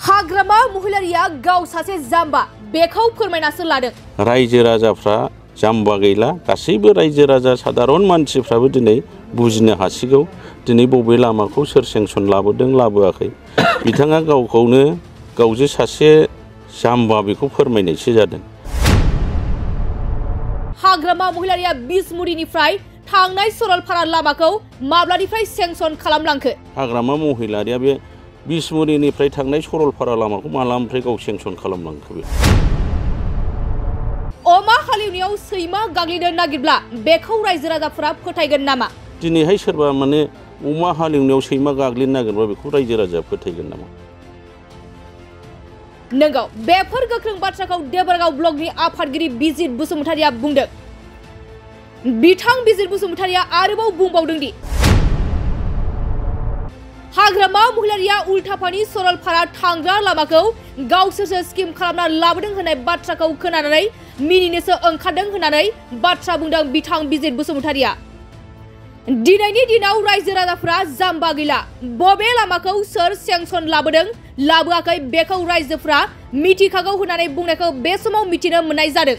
हाग्रामा महिलारिया गाव सासे जाम्बा बेखौ फोरमायनासो लादों। रायजो राजाफ्रा जाम्बा गैला, गासैबो रायजो राजा साधारन मानसिफ्राबो दिनै बुजिनो हासिगौ दिनै बबे लामाखौ सोर सेंसन लाबोदों लाबोआखै। बिथाङा गावखौनो गावजे सासे जाम्बा बेखौ फोरमायनायसो जादों। हाग्रामा महिलारिया बिसमुरिनिफ्राय थांनाय सरलपारा लामाखौ माब्लानिफ्राय सेंसन खालामलांखो? हाग्रामा महिलारिया बे बिसमुरिनिफ्राय थांनाय सरलपारा लामाखौ मालानिफ्राय गाव सेंसन खालामलांखो? बे अमा हालेवनायाव सैमा गाग्लिनो नागिरब्ला बेखौ रायजो राजाफोरा फोथायगोन नामा? दिनैहाय सोरबा माने अमा हालेवनायाव सैमा गाग्लिनो नागिरबा बेखौ रायजो राजाया फोथायगोन नामा? नंगौ, बेफोर गोख्रों बाथ्राखौ देबरगाव ब्लकनि आफादगिरि बिजित बसुमतारिया बुंदों। बिथां बिजित बसुमतारिया आरोबाव बुंबावदों दि हाग्रामा महिलारिया उल्टापानि सरलपारा थांग्रा लामाखौ गावसोरसो स्किम खालामना लाबोदों होननाय बाथ्राखौ खोनानानै मिनिनोसो ओंखारदों होननानै बाथ्रा बुंदों बिथां बिजित बसुमतारिया। दिनैनि दिनाव रायजो राजाफोरा जाम्बा गैला, बबे लामाखौ सोर सेंसन लाबोदों लाबोआखै बेखौ रायजोफोरा मिथिखागौ होननानै बुंनायखौ बे समाव मिथिनो मोननाय जादों।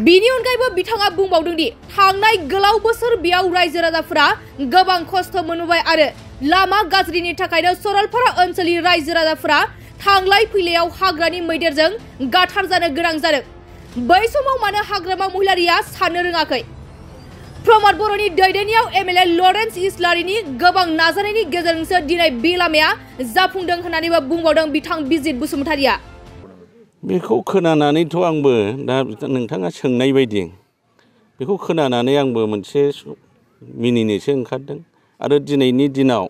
बिनि अनगायैबो बिथाङा बुंबावदों दि थांनाय गोलाव बोसोर बेयाव रायजो राजाफोरा गोबां खस्थ' मोनबाय आरो लामा गाज्रिनि थाखायनो सरलपारा ओनसोलनि रायजो राजाफोरा थांलाय फैलायाव हाग्रानि मैदेरजों गाथार जानो गोनां जादों। बै समाव मानो हाग्रामा महिलारिया साननो रोङाखै? प्रमद बर'नि दैदेननायाव एमएलए लरेन्स इस्लारिनि गोबां नाजानायनि गेजेरजोंसो दिनै बे लामाया जाफुंदों होननानैबो बुंबावदों बिथां बिजित बसुमतारिया। बेखौ खोनानानैथ' आंबो दा नोंथाङा सोंनाय बायदि बेखौ खोनानानै आंबो मोनसे मिनिनोसो ओंखारदों। आरो दिनैनि दिनाव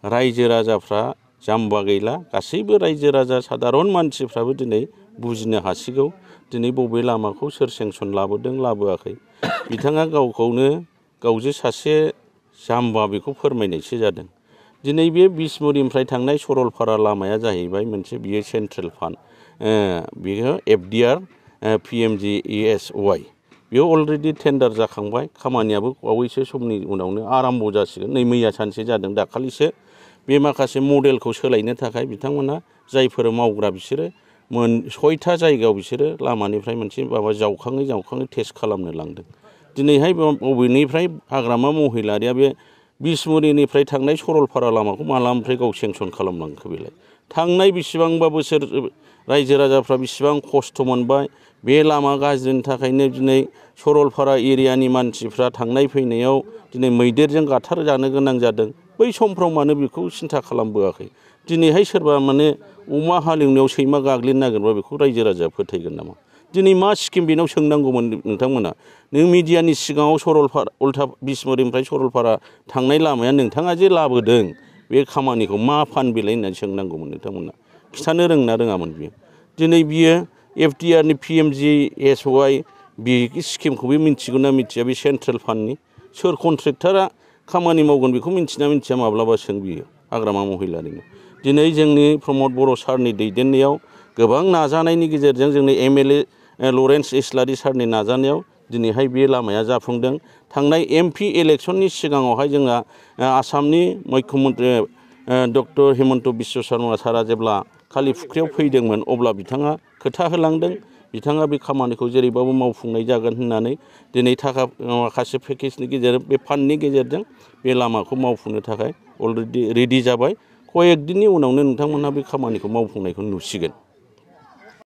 रायजो राजाफ्रा जाम्बा गैला, गासैबो रायजो राजा साधारन मानसिफ्राबो दिनै बुजिनो हासिगौ दिनै बबे लामाखौ सोर सेंसन लाबोदों लाबोआखै। बिथाङा गावखौनो गावजे सासे जाम्बा बेखौ फोरमायनायसो जादों। दिनै बे बिसमुरिनिफ्राय थांनाय सरलपारा लामाया जाहैबाय मोनसे बियो सेन्ट्रेल फान्ड, बियो एफडिआर PMGESY बेयो अलरेडि टेन्डार जाखांबाय। खामानियाबो बावैसो समनि उनावनो आराम्भ जासिगोन। नै मैया सानसे जादों, दाखालिसो बे माखासे मडेलखौ सोलायनो थाखाय बिथांमोना जायफोर मावग्रा बिसोरो 6टा जायगायाव बिसोरो लामानिफ्राय मोनसे माबा जावखाङै टेस्ट खालामनो लांदों। दिनैहाय बबेनिफ्राय हाग्रामा महिलारिया बे बिसमुरिनिफ्राय थांनाय सरलपारा लामाखौ मालानिफ्राय गाव सेंसन खालामलांखो? बेलाय थांनाय बेसेबांबा बोसोर रायजो राजाफ्रा बेसेबां खस्थ' मोनबाय। बे लामा गाज्रिनि थाखायनो दिनै सरलपारा एरियानि मानसिफ्रा थांनाय फैनायाव दिनै मैदेरजों गाथार जानो गोनां जादों। बै समफ्राव मानो बेखौ सिन्था खालामबोआखै? दिनैहाय सोरबा माने अमा हालेवनायाव सैमा गाग्लिनो नागिरबा बेखौ रायजो राजाया फोथायगोन नामा? दिनै मा स्किम बेनाव सोंनांगौमोन नोंथांमोना? नों मिडियानि सिगाङाव सरलपारा उल्टा बिसमुरिनिफ्राय सरलपारा थांनाय लामाया नोंथाङा जे लाबोदों बे खामानिखौ मा फान बिलाइ होननानै सोंनांगौमोन नोंथांमोना। खिथानो रोंना रोङामोन बियो। दिनै बियो एफडिआरनि PMGESY बे स्किमखौ बे मिथिगौ ना मिथिया? बे सेन्ट्रेल फान्डनि सोर कन्ट्रेक्टरा खामानि मावगोन बेखौ मिथिना मिथिया माब्लाबा सों बियो हाग्रामा महिलारिनो। दिनै जोंनि प्रमद बर' सारनि दैदेननायाव गोबां नाजानायनि गेजेरजों जोंनि एमएलए लरेन्स इस्लारि सारनि नाजानायाव दिनैहाय बे लामाया जाफुंदों। थांनाय MP इलेक्सननि सिगाङावहाय जोंहा आसामनि मुख्यमन्त्रि डक्टर हिमन्त बिश्व शर्मा सारा जेब्ला कालिफुख्रियाव फैदोंमोन अब्ला बिथाङा खोथा होलांदों। बिथाङा बे खामानिखौ जेरैबाबो मावफुंनाय जागोन होननानै दिनै माखासे पेकेजनि गेजेरजों बे फान्डनि गेजेरजों बे लामाखौ मावफुंनो थाखाय अलरेडि रेडि जाबाय। कयेक दिननि उनावनो नोंथांमोनहा बे खामानिखौ मावफुंनायखौ नुसिगोन।